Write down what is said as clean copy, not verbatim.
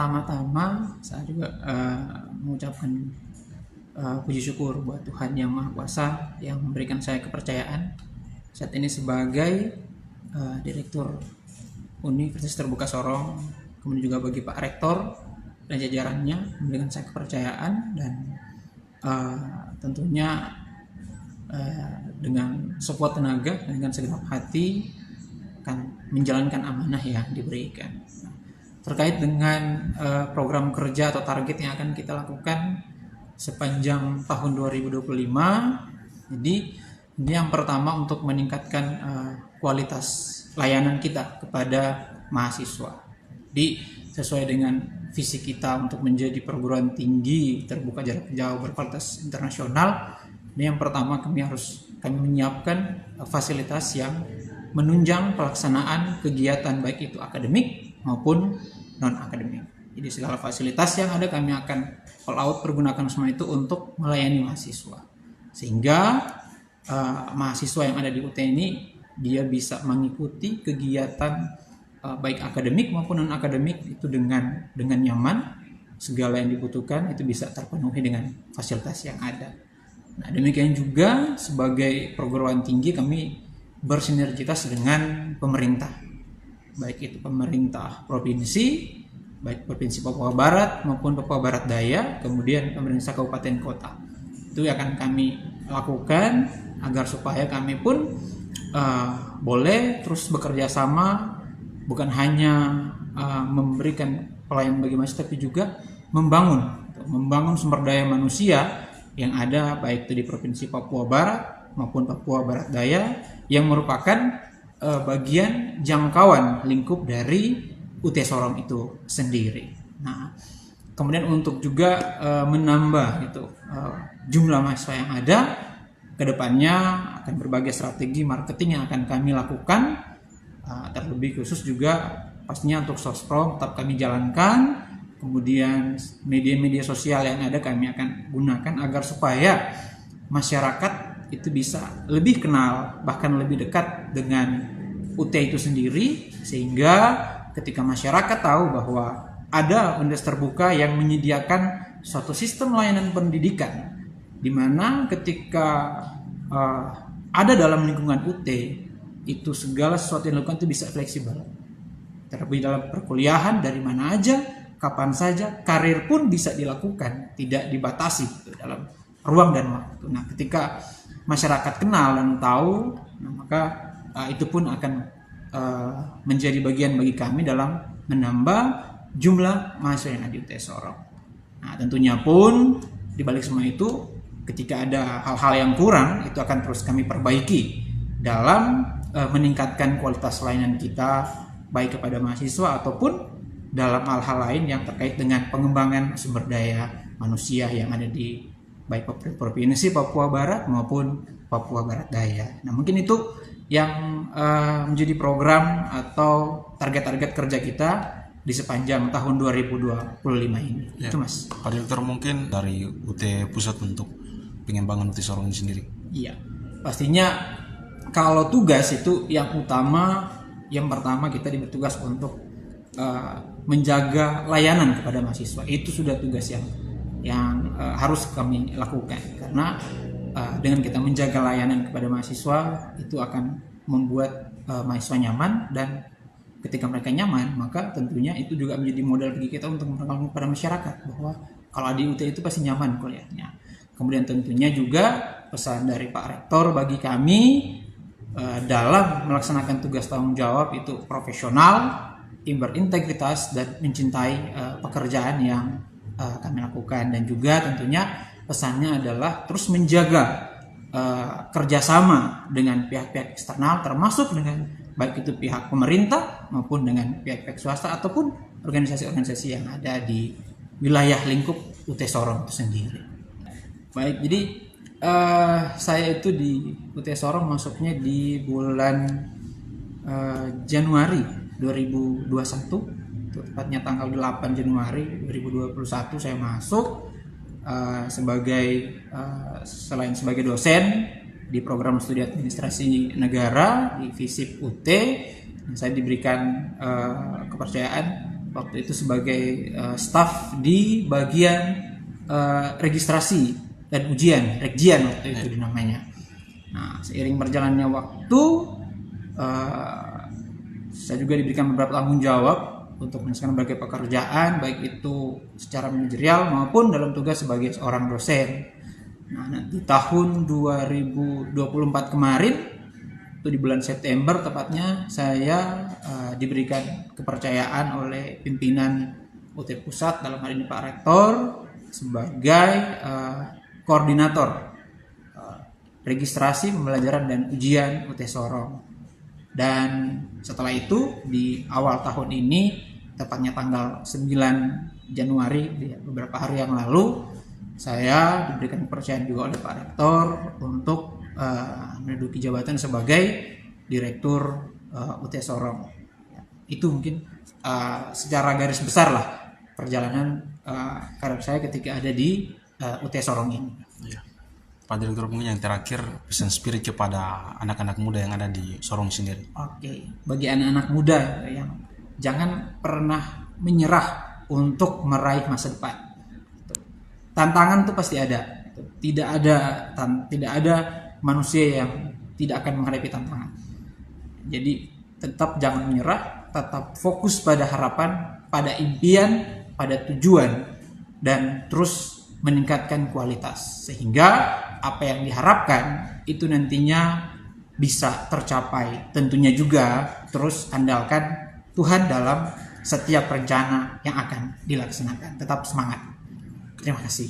pertama-tama saya juga mengucapkan puji syukur buat Tuhan Yang Maha Kuasa yang memberikan saya kepercayaan saat ini sebagai Direktur Universitas Terbuka Sorong, kemudian juga bagi Pak Rektor dan jajarannya memberikan saya kepercayaan dan tentunya dengan sekuat tenaga dan dengan segenap hati akan menjalankan amanah yang diberikan. Terkait dengan program kerja atau target yang akan kita lakukan sepanjang tahun 2025, jadi ini yang pertama untuk meningkatkan kualitas layanan kita kepada mahasiswa. Jadi sesuai dengan visi kita untuk menjadi perguruan tinggi terbuka jarak jauh berkualitas internasional, ini yang pertama kami menyiapkan fasilitas yang menunjang pelaksanaan kegiatan baik itu akademik maupun non-akademik. Jadi segala fasilitas yang ada kami akan all out pergunakan semua itu untuk melayani mahasiswa. Sehingga mahasiswa yang ada di UT ini dia bisa mengikuti kegiatan baik akademik maupun non-akademik itu dengan nyaman. Segala yang dibutuhkan itu bisa terpenuhi dengan fasilitas yang ada. Nah, demikian juga sebagai perguruan tinggi kami bersinergitas dengan pemerintah, baik itu pemerintah provinsi, baik provinsi Papua Barat maupun Papua Barat Daya, kemudian pemerintah kabupaten kota. Itu akan kami lakukan agar supaya kami pun boleh terus bekerja sama, bukan hanya memberikan pelayanan bagi masyarakat, tapi juga membangun sumber daya manusia yang ada baik itu di provinsi Papua Barat maupun Papua Barat Daya yang merupakan bagian jangkauan lingkup dari UT Sorong itu sendiri. Nah, kemudian untuk juga menambah jumlah mahasiswa yang ada, kedepannya akan berbagai strategi marketing yang akan kami lakukan, terlebih khusus juga pastinya untuk sosprom tetap kami jalankan. Kemudian media-media sosial yang ada kami akan gunakan agar supaya masyarakat itu bisa lebih kenal, bahkan lebih dekat dengan UT itu sendiri, sehingga ketika masyarakat tahu bahwa ada universitas terbuka yang menyediakan suatu sistem layanan pendidikan di mana ketika ada dalam lingkungan UT itu segala sesuatu yang dilakukan itu bisa fleksibel. Terlebih dalam perkuliahan dari mana aja, kapan saja, karir pun bisa dilakukan, tidak dibatasi dalam ruang dan waktu. Nah, ketika masyarakat kenal dan tahu, maka itu pun akan menjadi bagian bagi kami dalam menambah jumlah mahasiswa yang ada di UT Sorong. Nah, tentunya pun di balik semua itu, ketika ada hal-hal yang kurang, itu akan terus kami perbaiki dalam meningkatkan kualitas layanan kita, baik kepada mahasiswa ataupun dalam hal-hal lain yang terkait dengan pengembangan sumber daya manusia yang ada di baik provinsi Papua Barat maupun Papua Barat Daya. Nah, mungkin itu yang menjadi program atau target-target kerja kita di sepanjang tahun 2025 ini. Ya. Itu Mas. Pak Direktur, mungkin dari UT Pusat untuk pengembangan UT Sorong ini sendiri. Iya, pastinya kalau tugas itu yang utama, yang pertama kita diberi tugas untuk menjaga layanan kepada mahasiswa. Itu sudah tugas yang harus kami lakukan, karena dengan kita menjaga layanan kepada mahasiswa itu akan membuat mahasiswa nyaman, dan ketika mereka nyaman maka tentunya itu juga menjadi modal bagi kita untuk memperkenalkan kepada masyarakat bahwa kalau di UT itu pasti nyaman kuliahnya. Kemudian tentunya juga pesan dari Pak Rektor bagi kami dalam melaksanakan tugas tanggung jawab itu profesional, berintegritas, dan mencintai pekerjaan yang kami lakukan. Dan juga tentunya pesannya adalah terus menjaga kerjasama dengan pihak-pihak eksternal, termasuk dengan baik itu pihak pemerintah maupun dengan pihak-pihak swasta ataupun organisasi-organisasi yang ada di wilayah lingkup UT Sorong itu sendiri. Baik, jadi saya itu di UT Sorong masuknya di bulan Januari 2021, tepatnya tanggal 8 Januari 2021 saya masuk selain sebagai dosen di program studi administrasi negara di FISIP UT. Saya diberikan kepercayaan waktu itu sebagai staf di bagian registrasi dan ujian, Regjian waktu itu dinamanya. Nah, seiring berjalannya waktu, saya juga diberikan beberapa tanggung jawab untuk menyelesaikan berbagai pekerjaan, baik itu secara manajerial maupun dalam tugas sebagai seorang dosen. Nah, nanti tahun 2024 kemarin, itu di bulan September tepatnya, saya diberikan kepercayaan oleh pimpinan UT Pusat, dalam hal ini Pak Rektor, sebagai koordinator registrasi, pembelajaran dan ujian UT Sorong. Dan setelah itu di awal tahun ini, tepatnya tanggal 9 Januari, beberapa hari yang lalu, saya diberikan kepercayaan juga oleh Pak Rektor untuk menduduki jabatan sebagai Direktur UT Sorong. Itu mungkin secara garis besar lah perjalanan karir saya ketika ada di UT Sorong ini. Ya. Pak Direktur, mungkin yang terakhir pesan spirit kepada anak-anak muda yang ada di Sorong sendiri. Oke, bagi anak-anak muda yang jangan pernah menyerah untuk meraih masa depan. Tantangan itu pasti ada. Tidak ada manusia yang tidak akan menghadapi tantangan. Jadi tetap jangan menyerah, tetap fokus pada harapan, pada impian, pada tujuan, dan terus meningkatkan kualitas sehingga apa yang diharapkan itu nantinya bisa tercapai. Tentunya juga terus andalkan Tuhan dalam setiap rencana yang akan dilaksanakan. Tetap semangat. Terima kasih.